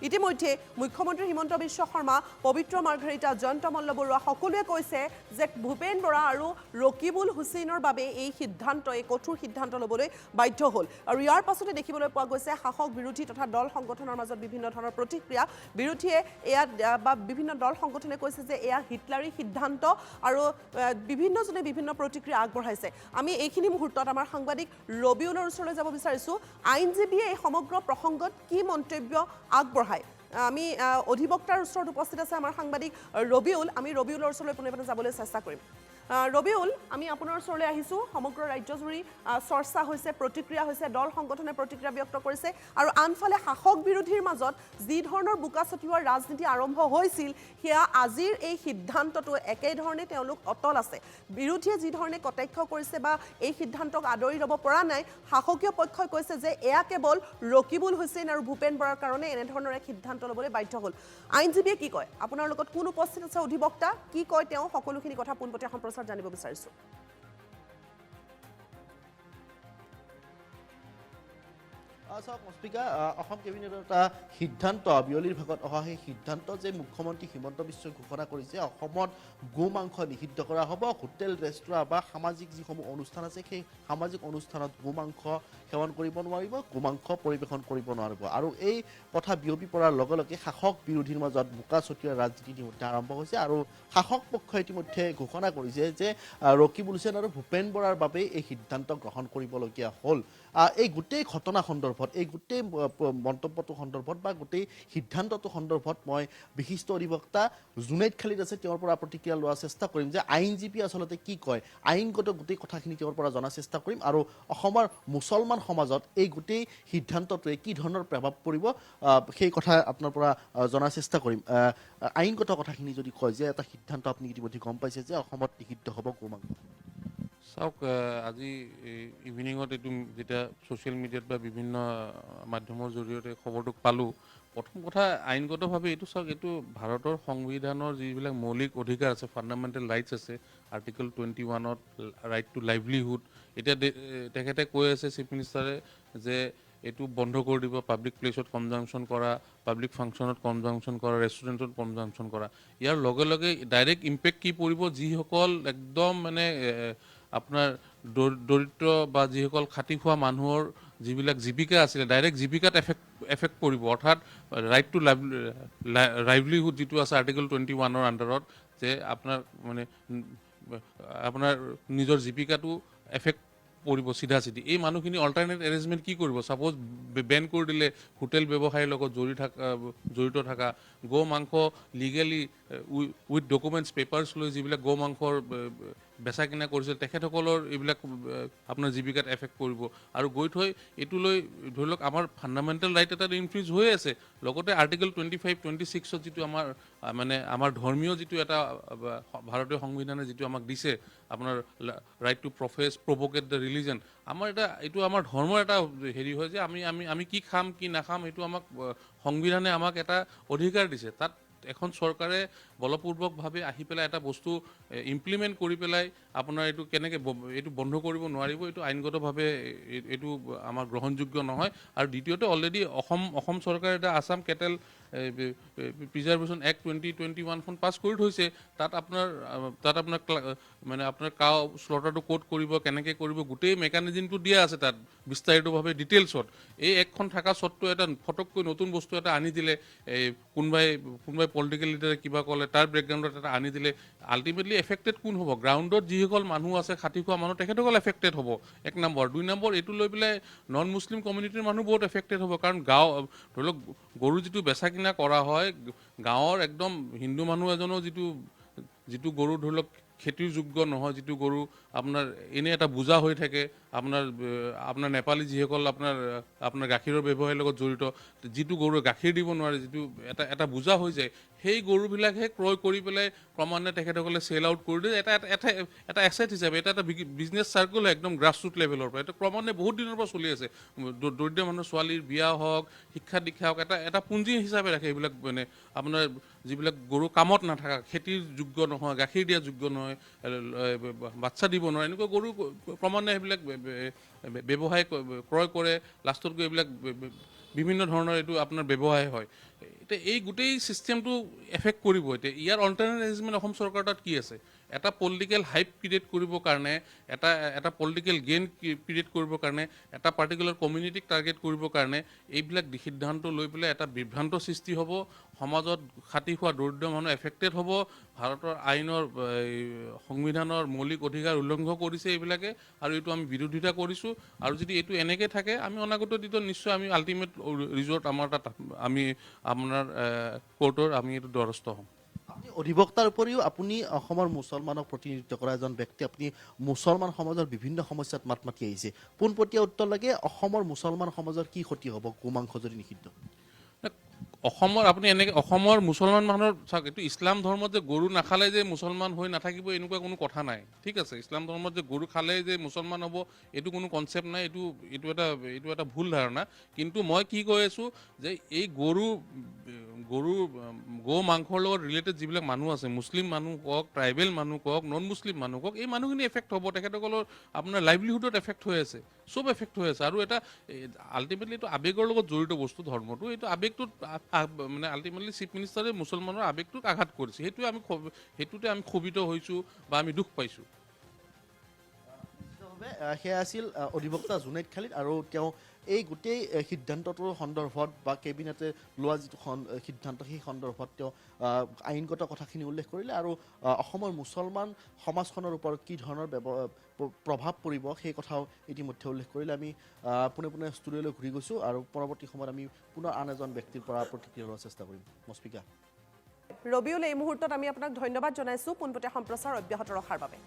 ইতিমধ্যে মুখ্যমন্ত্ৰী হিমন্ত বিশ্ব শৰ্মা, পবিত্ৰ মাৰ্ঘেৰিটা, জয়ন্ত মল্ল বৰুৱা সকলোৱে কৈছে যে ভূপেন বৰা আৰু ৰকিবুল হুছেইনৰ বাবে এই সিদ্ধান্ত, এই কঠোৰ সিদ্ধান্ত ল'বলৈ বাধ্য হ'ল। আৰু ইয়াৰ পাছতে দেখিবলৈ পোৱা গৈছে শাসক বিৰোধী তথা দল সংগঠনৰ মাজত বিভিন্ন ধৰণৰ প্ৰতিক্ৰিয়া। বিৰোধীয়ে এয়া বা বিভিন্ন দল সংগঠনে কৈছে যে এয়া হিটলাৰী সিদ্ধান্ত আৰু বিভিন্নজনে বিভিন্ন প্ৰতিক্ৰিয়া আগবঢ়াইছে। আমি এইখিনি মুহূৰ্তত আমাৰ সাংবাদিক ৰবিউলৰ ওচৰলৈ যাব বিচাৰিছোঁ। আইনজীৱীয়ে এই সমগ্ৰ প্ৰসংগত কি মন্তব্য আগবঢ়ায়? আমি অধিবক্তাৰ ওচৰত উপস্থিত আছে আমাৰ সাংবাদিক ৰবিউল। আমি ৰবিউলৰ ওচৰলৈ পোনে পোনে যাবলৈ চেষ্টা কৰিম। ৰবিউল, আমি আপোনাৰ ওচৰলৈ আহিছোঁ। সমগ্ৰ ৰাজ্যজুৰি চৰ্চা হৈছে, প্ৰতিক্ৰিয়া হৈছে, দল সংগঠনে প্ৰতিক্ৰিয়া ব্যক্ত কৰিছে আৰু আনফালে শাসক বিৰোধীৰ মাজত যি ধৰণৰ বোকা ছটিওৱাৰ ৰাজনীতি আৰম্ভ হৈছিল, সেয়া আজিৰ এই সিদ্ধান্তটো একেধৰণে তেওঁলোক অটল আছে। বিৰোধীয়ে যি ধৰণে কটাক্ষ কৰিছে বা এই সিদ্ধান্তক আদৰি ল'ব পৰা নাই, শাসকীয় পক্ষই কৈছে যে এয়া কেৱল ৰকিবুল হুছেইন আৰু ভূপেন বৰাৰ কাৰণে এনেধৰণৰ এক সিদ্ধান্ত ল'বলৈ বাধ্য হ'ল। আইনজীৱীয়ে কি কয়? আপোনাৰ লগত কোন উপস্থিত আছে অধিবক্তা? কি কয় তেওঁ? সকলোখিনি কথা পোনপটীয়া সম্প্ৰচাৰ জানিব বিচাৰিছোঁ। অসম কেবিনেটৰ এটা সিদ্ধান্ত, বিয়লিৰ ভাগত অহা সেই সিদ্ধান্ত যে মুখ্যমন্ত্ৰী হিমন্ত বিশ্বই ঘোষণা কৰিছে অসমত গো মাংস নিষিদ্ধ কৰা হ'ব। হোটেল, ৰেষ্টুৰাঁ বা সামাজিক যিসমূহ অনুষ্ঠান আছে সেই সামাজিক অনুষ্ঠানত গো মাংস সেৱন কৰিব নোৱাৰিব, গো মাংস পৰিৱেশন কৰিব নোৱাৰিব। আৰু এই কথা বিয়পি পৰাৰ লগে লগে শাসক বিৰোধীৰ মাজত বোকা ছটিওৱাৰ ৰাজনীতি ইতিমধ্যে আৰম্ভ হৈছে আৰু শাসক পক্ষই ইতিমধ্যে ঘোষণা কৰিছে যে ৰকিবুল হুছেইন আৰু ভূপেন বৰাৰ বাবেই এই সিদ্ধান্ত গ্ৰহণ কৰিবলগীয়া হ'ল। এই গোটেই ঘটনা সন্দৰ্ভত, এই গোটেই মন্তব্যটো সন্দৰ্ভত বা গোটেই সিদ্ধান্তটো সন্দৰ্ভত মই বিশিষ্ট অধিবক্তা জুনাইদ খালিদ আছে, তেওঁৰ পৰা প্ৰতিক্ৰিয়া লোৱাৰ চেষ্টা কৰিম যে আইনজীৱী আচলতে কি কয়, আইনগত গোটেই কথাখিনি তেওঁৰ পৰা জনাৰ চেষ্টা কৰিম আৰু অসমৰ মুছলমান সমাজত এই গোটেই সিদ্ধান্তটোৱে কি ধৰণৰ প্ৰভাৱ পৰিব সেই কথা আপোনাৰ পৰা জনাৰ চেষ্টা কৰিম। আইনগত কথাখিনি যদি কয় যে এটা সিদ্ধান্ত আপুনি ইতিমধ্যে গম পাইছে যে অসমত নিষিদ্ধ হ'ব গো মাংস। চাওক, আজি ইভিনিঙত এইটো যেতিয়া ছ'চিয়েল মিডিয়াত বা বিভিন্ন মাধ্যমৰ জৰিয়তে খবৰটো পালোঁ, প্ৰথম কথা আইনগতভাৱে এইটো চাওক, এইটো ভাৰতৰ সংবিধানৰ যিবিলাক মৌলিক অধিকাৰ আছে, ফাণ্ডামেণ্টেল ৰাইটছ আছে, আৰ্টিকল 21ত ৰাইট টু লাইভলিহুড। এতিয়া তেখেতে কৈ আছে, চিফ মিনিষ্টাৰে, যে এইটো বন্ধ কৰি দিব, পাব্লিক প্লেচত কনজাংচন কৰা, পাব্লিক ফাংচনত কনজাংচন কৰা, ৰেষ্টুৰেণ্টত কনজাংচন কৰা। ইয়াৰ লগে লগে ডাইৰেক্ট ইম্পেক্ট কি পৰিব, যিসকল একদম মানে আপোনাৰ দৰিদ্ৰ বা যিসকল খাটি খোৱা মানুহৰ যিবিলাক জীৱিকা আছিলে, ডাইৰেক্ট জীৱিকাত এফেক্ট পৰিব। অৰ্থাৎ ৰাইট টু লাইভলিহুড যিটো আছে আৰ্টিকল 21ৰ আণ্ডাৰত, যে আপোনাৰ মানে আপোনাৰ নিজৰ জীৱিকাটো এফেক্ট পৰিব চিধা চিধি। এই মানুহখিনি অল্টাৰনেট এৰেঞ্জমেণ্ট কি কৰিব? ছাপ'জ বেন কৰি দিলে হোটেল ব্যৱসায়ৰ লগত জড়িত থকা, গো মাংস লিগেলি উইথ ডকুমেণ্টছ, পেপাৰ্ছ লৈ যিবিলাক গো মাংসৰ বেচা কিনা কৰিছিল, তেখেতসকলৰ এইবিলাক আপোনাৰ জীৱিকাত এফেক্ট কৰিব। আৰু গৈ থৈ এইটো লৈ ধৰি লওক আমাৰ ফাণ্ডামেণ্টেল ৰাইট এটা ইনফ্ৰিজ হৈ আছে। লগতে আৰ্টিকল 25, 26ত যিটো আমাৰ মানে আমাৰ ধৰ্মীয় যিটো এটা ভাৰতীয় সংবিধানে যিটো আমাক দিছে, আপোনাৰ ৰাইট টু প্ৰফেছ, প্ৰভোকেট দ্য ৰিলিজন, আমাৰ এইটো আমাৰ ধৰ্মৰ এটা হেৰি হয় যে আমি কি খাম কি নাখাম, সেইটো আমাক সংবিধানে আমাক এটা অধিকাৰ দিছে। তাত এখন চৰকাৰে বলপূৰ্বকভাৱে আহি পেলাই এটা বস্তু ইমপ্লিমেণ্ট কৰি পেলাই আপোনাৰ এইটো কেনেকৈ এইটো বন্ধ কৰিব নোৱাৰিব, এইটো আইনগতভাৱে এইটো আমাৰ গ্ৰহণযোগ্য নহয়। আৰু দ্বিতীয়তে অলৰেডি অসম চৰকাৰে এটা আছাম কেটেল প্ৰিজাৰ্ভেশ্যন এক্ট 2021খন পাছ কৰি থৈছে। তাত আপোনাৰ মানে আপোনাৰ কাউ শ্লটাৰটো ক'ত কৰিব, কেনেকৈ কৰিব, গোটেই মেকানিজমটো দিয়া আছে তাত বিস্তাৰিতভাৱে ডিটেইলছত। এই এক্টখন থকা স্বত্বেও এটা ফটককৈ নতুন বস্তু এটা আনি দিলে, এই কোনোবাই পলিটিকেল লিডাৰে কিবা ক'লে, তাৰ বেকগ্ৰাউণ্ডত এটা আনি দিলে, আল্টিমেটলি এফেক্টেড কোন হ'ব? গ্ৰাউণ্ডত যিসকল মানুহ আছে, খাটি খোৱা মানুহ, তেখেতসকল এফেক্টেড হ'ব, 1 নম্বৰ। 2 নম্বৰ, এইটো লৈ পেলাই নন মুছলিম কমিউনিটিৰ মানুহ বহুত এফেক্টেড হ'ব। কাৰণ ধৰি লওক গৰু যিটো বেচা কিনা কৰা হয়, গাঁৱৰ একদম হিন্দু মানুহ এজনেও যিটো গৰু ধৰি লওক খেতিৰ যোগ্য নহয়, যিটো গৰু আপোনাৰ এনেই এটা বোজা হৈ থাকে, আপোনাৰ নেপালী যিসকল আপোনাৰ গাখীৰৰ ব্যৱসায়ৰ লগত জড়িত, যিটো গৰুৱে গাখীৰ দিব নোৱাৰে, যিটো এটা বোজা হৈ যায়, সেই গৰুবিলাকহে ক্ৰয় কৰি পেলাই ক্ৰমান্বয়ে তেখেতসকলে চেল আউট কৰি দিয়ে। এটা এছেট হিচাপে, এটা বিজনেছ চাৰ্কুল হয় একদম গ্ৰাছৰুট লেভেলৰ পৰা। এইটো ক্ৰমান্বয়ে বহুত দিনৰ পৰা চলি আছে। দৰিদ্ৰ মানুহৰ ছোৱালীৰ বিয়া হওক, শিক্ষা দীক্ষা হওক, এটা পুঁজি হিচাপে ৰাখে এইবিলাক। মানে আপোনাৰ যিবিলাক গৰু কামত নাথাকা, খেতিৰ যোগ্য নহয়, গাখীৰ দিয়া যোগ্য নহয়, বাচ্চা দিব নোৱাৰে, এনেকুৱা গৰু ক্ৰমান্বয়ে সেইবিলাক ব্যৱসায় ক্ৰয় কৰে। লাষ্টত গৈ এইবিলাক বিভিন্ন ধৰণৰ এইটো আপোনাৰ ব্যৱসায় হয়। এতিয়া এই গোটেই ছিষ্টেমটো এফেক্ট কৰিব। এতিয়া ইয়াৰ অল্টাৰনেট এৰেঞ্জমেণ্ট অসম চৰকাৰৰ তাত কি আছে? এটা পলিটিকেল হাইপ ক্ৰিয়েট কৰিবৰ কাৰণে, এটা পলিটিকেল গেইন ক্ৰিয়েট কৰিবৰ কাৰণে, এটা পাৰ্টিকুলাৰ কমিউনিটিক টাৰ্গেট কৰিবৰ কাৰণে এইবিলাক সিদ্ধান্ত লৈ পেলাই এটা বিভ্ৰান্ত সৃষ্টি হ'ব, সমাজত খাটি খোৱা দৰিদ্ৰ মানুহ এফেক্টেড হ'ব, ভাৰতৰ আইনৰ সংবিধানৰ মৌলিক অধিকাৰ উল্লংঘন কৰিছে এইবিলাকে, আৰু এইটো আমি বিৰোধিতা কৰিছোঁ। আৰু যদি এইটো এনেকৈ থাকে আমি অনাগত দিনত নিশ্চয় আমি আল্টিমেট ৰিজৰ্ট আমাৰ তাত আমি আপোনাৰ কোৰ্টৰ আমি এইটো দ্বাৰস্থ হ'ম। আপুনি অধিবক্তাৰ উপৰিও আপুনি অসমৰ মুছলমানক প্ৰতিনিধিত্ব কৰা এজন ব্যক্তি, আপুনি মুছলমান সমাজৰ বিভিন্ন সমস্যাত মাত মাতি আহিছে। পোনপটীয়া উত্তৰ লাগে, অসমৰ মুছলমান সমাজৰ কি ক্ষতি হ'ব গোমাংস যদি নিষিদ্ধ? অসমৰ আপুনি এনেকৈ অসমৰ মুছলমান মানুহৰ চাওক, এইটো ইছলাম ধৰ্মত যে গৰু নাখালে যে মুছলমান হৈ নাথাকিব এনেকুৱা কোনো কথা নাই, ঠিক আছে? ইছলাম ধৰ্মত যে গৰু খালে যে মুছলমান হ'ব এইটো কোনো কনচেপ্ট নাই, এইটো এটা ভুল ধাৰণা। কিন্তু মই কি কৈ আছোঁ যে এই গৰু গো মাংসৰ লগত ৰিলেটেড যিবিলাক মানুহ আছে, মুছলিম মানুহ কওক, ট্ৰাইবেল মানুহ কওক, নন মুছলিম মানুহ কওক, এই মানুহখিনি এফেক্ট হ'ব। তেখেতসকলৰ আপোনাৰ লাইভলিহুডত এফেক্ট হৈ আছে, চব এফেক্ট হৈ আছে। আৰু এটা আল্টিমেটলি এইটো আৱেগৰ লগত জড়িত বস্তু ধৰ্মটো, এইটো আৱেগটোত মানে আল্টিমেটলি চিফ মিনিষ্টাৰে মুছলমানৰ আৱেগটোক আঘাত কৰিছে। সেইটোতে আমি ক্ষোভিত হৈছোঁ বা আমি দুখ পাইছোঁ। সেয়া আছিল অধিবক্তা জুনাইদ খালিদ, আৰু তেওঁ এই গোটেই সিদ্ধান্তটোৰ সন্দৰ্ভত বা কেবিনেটে লোৱা যিটো সিদ্ধান্ত সেই সন্দৰ্ভত তেওঁ আইনগত কথাখিনি উল্লেখ কৰিলে, আৰু অসমৰ মুছলমান সমাজখনৰ ওপৰত কি ধৰণৰ প্ৰভাৱ পৰিব সেই কথাও ইতিমধ্যে উল্লেখ কৰিলে। আমি পোনে পোনে ষ্টুডিঅ'লৈ ঘূৰি গৈছোঁ, আৰু পৰৱৰ্তী সময়ত আমি পুনৰ আন এজন ব্যক্তিৰ পৰা প্ৰতিক্ৰিয়া লোৱাৰ চেষ্টা কৰিম। মস্পিকা। ৰবিউল, এই মুহূৰ্তত আমি আপোনাক ধন্যবাদ জনাইছোঁ পোনপটীয়া সম্প্ৰচাৰ অব্যাহত ৰখাৰ বাবে।